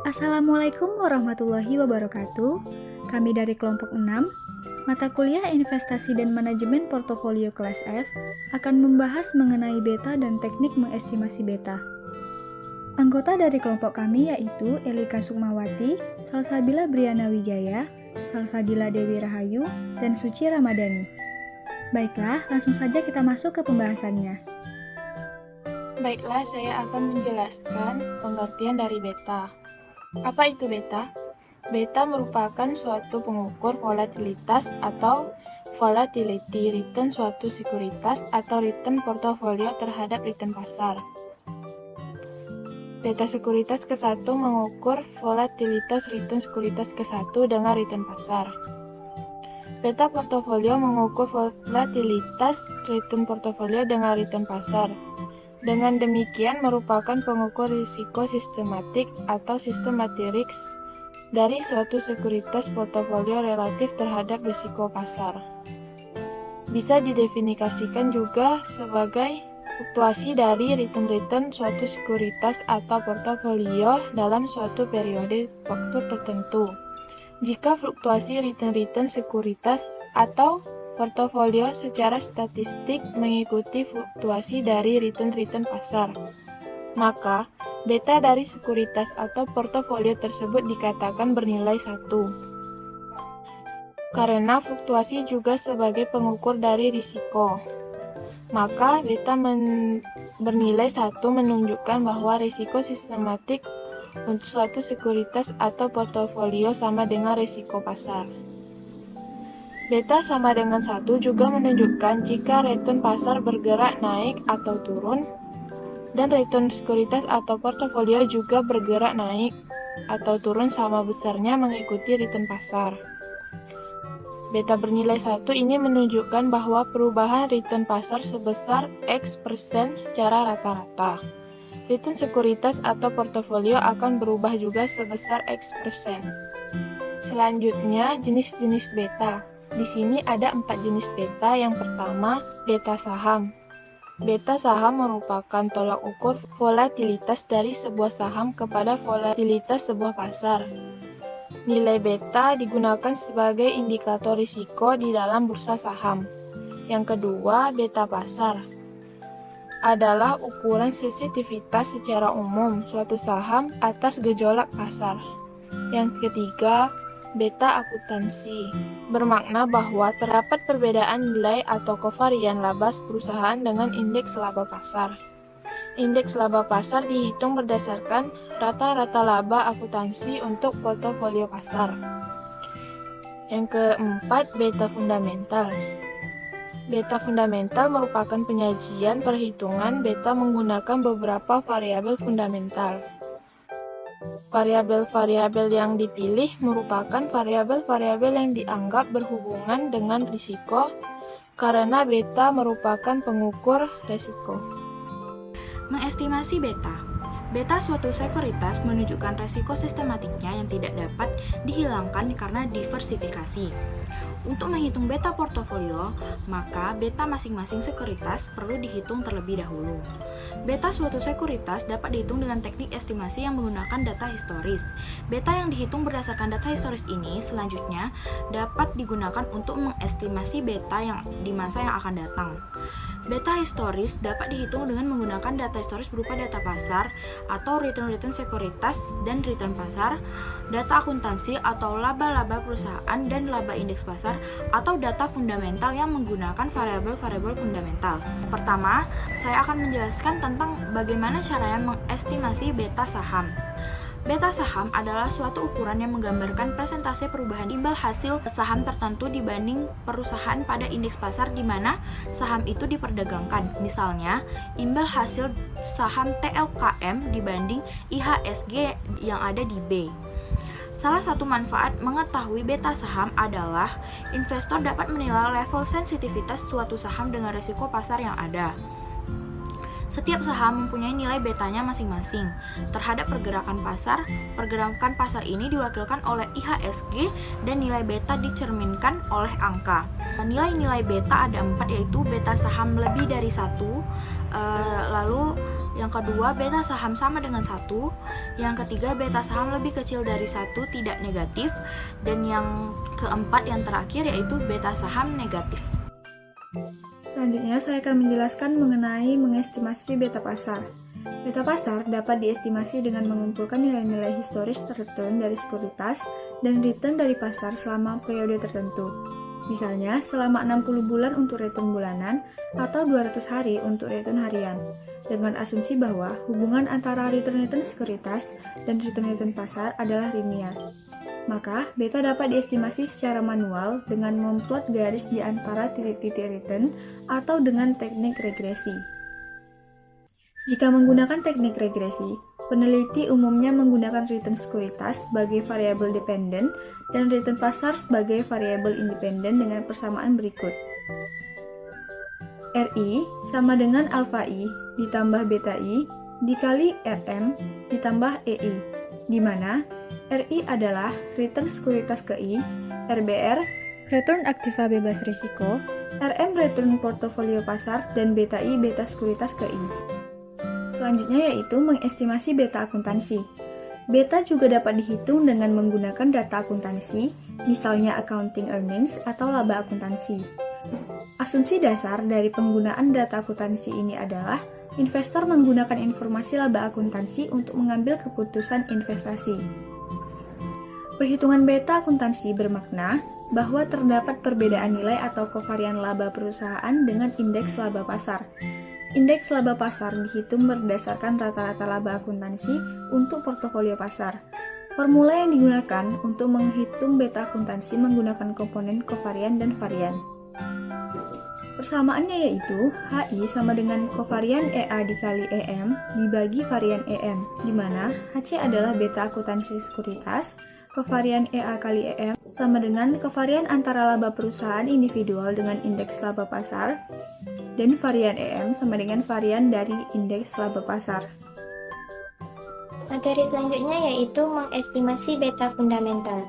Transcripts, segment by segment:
Assalamualaikum warahmatullahi wabarakatuh. Kami dari kelompok 6, mata kuliah Investasi dan Manajemen Portofolio kelas F akan membahas mengenai beta dan teknik mengestimasi beta. Anggota dari kelompok kami yaitu Elika Sukmawati, Salsabila Briana Wijaya, Salsadila Dewi Rahayu, dan Suci Ramadhani. Baiklah, langsung saja kita masuk ke pembahasannya. Baiklah, saya akan menjelaskan pengertian dari beta. Apa itu beta? Beta merupakan suatu pengukur volatilitas atau volatility return suatu sekuritas atau return portofolio terhadap return pasar. Beta sekuritas ke-1 mengukur volatilitas return sekuritas ke-1 dengan return pasar. Beta portofolio mengukur volatilitas return portofolio dengan return pasar. Dengan demikian merupakan pengukur risiko sistematik atau systematic risk dari suatu sekuritas portofolio relatif terhadap risiko pasar. Bisa didefinisikan juga sebagai fluktuasi dari return suatu sekuritas atau portofolio dalam suatu periode waktu tertentu. Jika fluktuasi return sekuritas atau portofolio secara statistik mengikuti fluktuasi dari return pasar, maka beta dari sekuritas atau portofolio tersebut dikatakan bernilai 1. Karena fluktuasi juga sebagai pengukur dari risiko, maka beta bernilai 1 menunjukkan bahwa risiko sistematik untuk suatu sekuritas atau portofolio sama dengan risiko pasar. Beta sama dengan 1 juga menunjukkan jika return pasar bergerak naik atau turun, dan return sekuritas atau portofolio juga bergerak naik atau turun sama besarnya mengikuti return pasar. Beta bernilai 1 ini menunjukkan bahwa perubahan return pasar sebesar X% secara rata-rata. Return sekuritas atau portofolio akan berubah juga sebesar X%. Selanjutnya, jenis-jenis beta. Di sini ada 4 jenis beta. Yang pertama, beta saham. Beta saham merupakan tolak ukur volatilitas dari sebuah saham kepada volatilitas sebuah pasar. Nilai beta digunakan sebagai indikator risiko di dalam bursa saham. Yang kedua, beta pasar adalah ukuran sensitivitas secara umum suatu saham atas gejolak pasar. Yang ketiga, beta akuntansi bermakna bahwa terdapat perbedaan nilai atau kovarian laba perusahaan dengan indeks laba pasar. Indeks laba pasar dihitung berdasarkan rata-rata laba akuntansi untuk portofolio pasar. Yang keempat, beta fundamental. Beta fundamental merupakan penyajian perhitungan beta menggunakan beberapa variabel fundamental. Variabel-variabel yang dipilih merupakan variabel-variabel yang dianggap berhubungan dengan risiko, karena beta merupakan pengukur risiko. Mengestimasi beta. Beta suatu sekuritas menunjukkan resiko sistematiknya yang tidak dapat dihilangkan karena diversifikasi. Untuk menghitung beta portofolio, maka beta masing-masing sekuritas perlu dihitung terlebih dahulu. Beta suatu sekuritas dapat dihitung dengan teknik estimasi yang menggunakan data historis. Beta yang dihitung berdasarkan data historis ini selanjutnya dapat digunakan untuk mengestimasi beta yang di masa yang akan datang. Beta historis dapat dihitung dengan menggunakan data historis berupa data pasar atau return sekuritas dan return pasar, data akuntansi atau laba-laba perusahaan dan laba indeks pasar, atau data fundamental yang menggunakan variabel-variabel fundamental. Pertama, saya akan menjelaskan tentang bagaimana caranya mengestimasi beta saham. Beta saham adalah suatu ukuran yang menggambarkan persentase perubahan imbal hasil saham tertentu dibanding perusahaan pada indeks pasar di mana saham itu diperdagangkan. Misalnya, imbal hasil saham TLKM dibanding IHSG yang ada di B. Salah satu manfaat mengetahui beta saham adalah investor dapat menilai level sensitivitas suatu saham dengan risiko pasar yang ada. Setiap saham mempunyai nilai betanya masing-masing. Terhadap pergerakan pasar ini diwakilkan oleh IHSG dan nilai beta dicerminkan oleh angka. Nilai-nilai beta ada 4, yaitu beta saham lebih dari 1, lalu yang kedua beta saham sama dengan 1, yang ketiga beta saham lebih kecil dari 1 tidak negatif, dan yang keempat yang terakhir yaitu beta saham negatif. Selanjutnya saya akan menjelaskan mengenai mengestimasi beta pasar. Beta pasar dapat diestimasi dengan mengumpulkan nilai-nilai historis return dari sekuritas dan return dari pasar selama periode tertentu. Misalnya, selama 60 bulan untuk return bulanan atau 200 hari untuk return harian, dengan asumsi bahwa hubungan antara return-return sekuritas dan return-return pasar adalah linear. Maka, beta dapat diestimasi secara manual dengan memplot garis di antara titik-titik return atau dengan teknik regresi. Jika menggunakan teknik regresi, peneliti umumnya menggunakan return sekuritas sebagai variabel dependen dan return pasar sebagai variabel independen dengan persamaan berikut. RI sama dengan alfa I ditambah beta I dikali RM ditambah EI, di mana RI adalah return sekuritas ke I, RBR return aktiva bebas risiko, RM return portofolio pasar, dan beta I beta sekuritas ke I. Selanjutnya yaitu mengestimasi beta akuntansi. Beta juga dapat dihitung dengan menggunakan data akuntansi, misalnya accounting earnings atau laba akuntansi. Asumsi dasar dari penggunaan data akuntansi ini adalah investor menggunakan informasi laba akuntansi untuk mengambil keputusan investasi. Perhitungan beta akuntansi bermakna bahwa terdapat perbedaan nilai atau kovarian laba perusahaan dengan indeks laba pasar. Indeks laba pasar dihitung berdasarkan rata-rata laba akuntansi untuk portofolio pasar. Formula yang digunakan untuk menghitung beta akuntansi menggunakan komponen kovarian dan varian. Persamaannya yaitu HI sama dengan kovarian EA dikali EM dibagi varian EM, di mana HC adalah beta akuntansi sekuritas, kovarian EA kali EM sama dengan kovarian antara laba perusahaan individual dengan indeks laba pasar, dan varian EM sama dengan varian dari indeks laba pasar. Materi selanjutnya yaitu mengestimasi beta fundamental.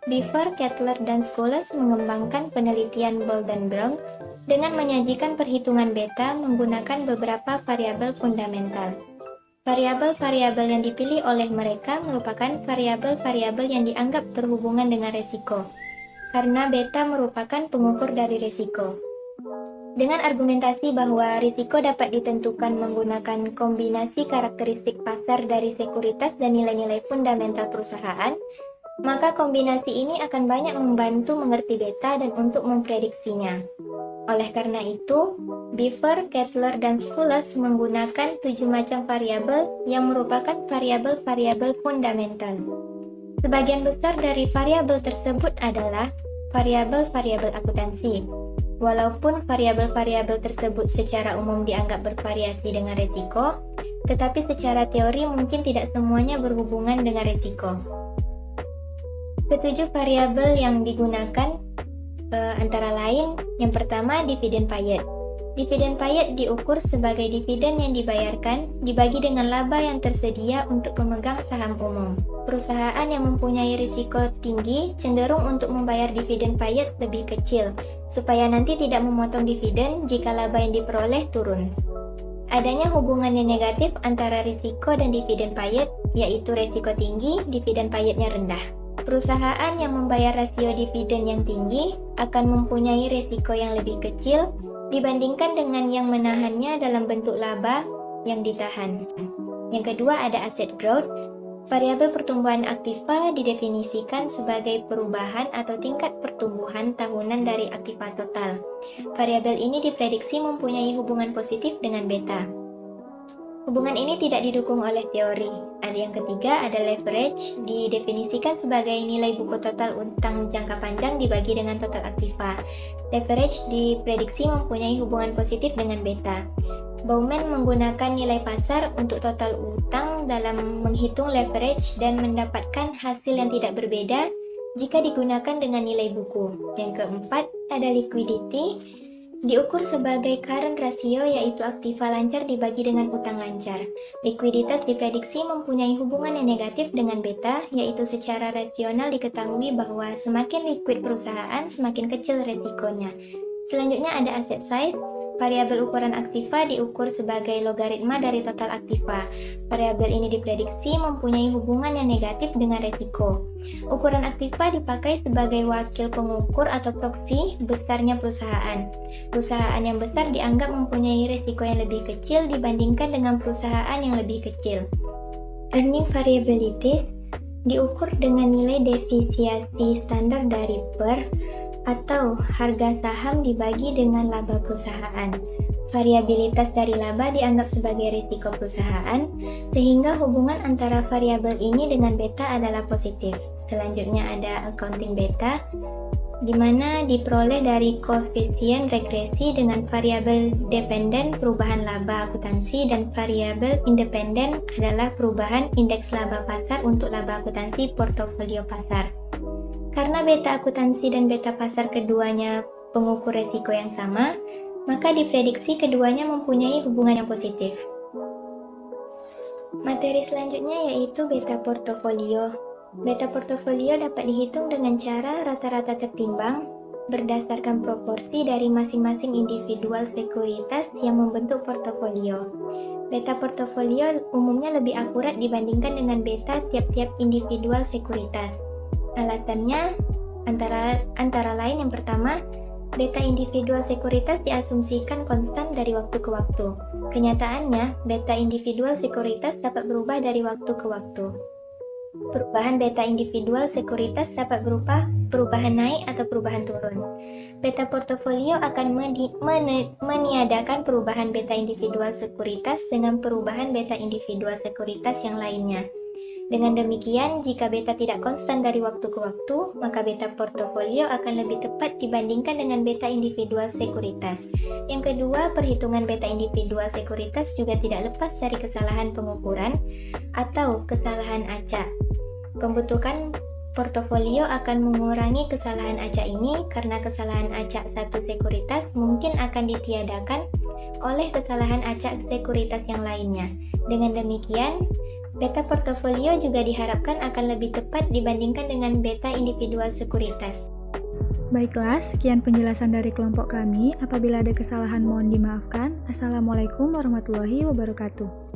Beaver, Kettler, dan Scholes mengembangkan penelitian Boll dan Brown dengan menyajikan perhitungan beta menggunakan beberapa variabel fundamental. Variabel-variabel yang dipilih oleh mereka merupakan variabel-variabel yang dianggap berhubungan dengan resiko, karena beta merupakan pengukur dari resiko. Dengan argumentasi bahwa risiko dapat ditentukan menggunakan kombinasi karakteristik pasar dari sekuritas dan nilai-nilai fundamental perusahaan, maka kombinasi ini akan banyak membantu mengerti beta dan untuk memprediksinya. Oleh karena itu, Beaver, Kettler, dan Scholes menggunakan 7 macam variabel yang merupakan variabel-variabel fundamental. Sebagian besar dari variabel tersebut adalah variabel-variabel akuntansi. Walaupun variabel-variabel tersebut secara umum dianggap bervariasi dengan resiko, tetapi secara teori mungkin tidak semuanya berhubungan dengan resiko. Ketujuh variabel yang digunakan antara lain, yang pertama dividen payet. Dividen payet diukur sebagai dividen yang dibayarkan dibagi dengan laba yang tersedia untuk pemegang saham umum. Perusahaan yang mempunyai risiko tinggi cenderung untuk membayar dividen payet lebih kecil, supaya nanti tidak memotong dividen jika laba yang diperoleh turun. Adanya hubungan yang negatif antara risiko dan dividen payet, yaitu risiko tinggi, dividen payetnya rendah. Perusahaan yang membayar rasio dividen yang tinggi akan mempunyai risiko yang lebih kecil dibandingkan dengan yang menahannya dalam bentuk laba yang ditahan. Yang kedua ada asset growth. Variabel pertumbuhan aktiva didefinisikan sebagai perubahan atau tingkat pertumbuhan tahunan dari aktiva total. Variabel ini diprediksi mempunyai hubungan positif dengan beta. Hubungan ini tidak didukung oleh teori. Ada yang ketiga ada leverage, didefinisikan sebagai nilai buku total utang jangka panjang dibagi dengan total aktiva. Leverage diprediksi mempunyai hubungan positif dengan beta. Bowman menggunakan nilai pasar untuk total utang dalam menghitung leverage dan mendapatkan hasil yang tidak berbeda jika digunakan dengan nilai buku. Yang keempat ada liquidity. Diukur sebagai current ratio, yaitu aktiva lancar dibagi dengan utang lancar. Likuiditas diprediksi mempunyai hubungan yang negatif dengan beta, yaitu secara rasional diketahui bahwa semakin liquid perusahaan, semakin kecil resikonya. Selanjutnya ada asset size. Variabel ukuran aktiva diukur sebagai logaritma dari total aktiva. Variabel ini diprediksi mempunyai hubungan yang negatif dengan resiko. Ukuran aktiva dipakai sebagai wakil pengukur atau proksi besarnya perusahaan. Perusahaan yang besar dianggap mempunyai resiko yang lebih kecil dibandingkan dengan perusahaan yang lebih kecil. Earning variabilities diukur dengan nilai defisiensi standar dari PER atau harga saham dibagi dengan laba perusahaan. Variabilitas dari laba dianggap sebagai risiko perusahaan, sehingga hubungan antara variabel ini dengan beta adalah positif. Selanjutnya ada accounting beta, di mana diperoleh dari koefisien regresi dengan variabel dependen perubahan laba akuntansi dan variabel independen adalah perubahan indeks laba pasar untuk laba akuntansi portofolio pasar. Karena beta akuntansi dan beta pasar keduanya pengukur resiko yang sama, maka diprediksi keduanya mempunyai hubungan yang positif. Materi selanjutnya yaitu beta portofolio. Beta portofolio dapat dihitung dengan cara rata-rata tertimbang berdasarkan proporsi dari masing-masing individual sekuritas yang membentuk portofolio. Beta portofolio umumnya lebih akurat dibandingkan dengan beta tiap-tiap individual sekuritas. Alasannya antara lain yang pertama, beta individual sekuritas diasumsikan konstan dari waktu ke waktu. Kenyataannya, beta individual sekuritas dapat berubah dari waktu ke waktu. Perubahan beta individual sekuritas dapat berupa perubahan naik atau perubahan turun. Beta portofolio akan meniadakan perubahan beta individual sekuritas dengan perubahan beta individual sekuritas yang lainnya. Dengan demikian, jika beta tidak konstan dari waktu ke waktu, maka beta portofolio akan lebih tepat dibandingkan dengan beta individual sekuritas. Yang kedua, perhitungan beta individual sekuritas juga tidak lepas dari kesalahan pengukuran atau kesalahan acak. Pembentukan portofolio akan mengurangi kesalahan acak ini karena kesalahan acak satu sekuritas mungkin akan ditiadakan oleh kesalahan acak sekuritas yang lainnya. Dengan demikian, beta portofolio juga diharapkan akan lebih tepat dibandingkan dengan beta individual sekuritas. Baiklah, sekian penjelasan dari kelompok kami. Apabila ada kesalahan mohon dimaafkan. Assalamualaikum warahmatullahi wabarakatuh.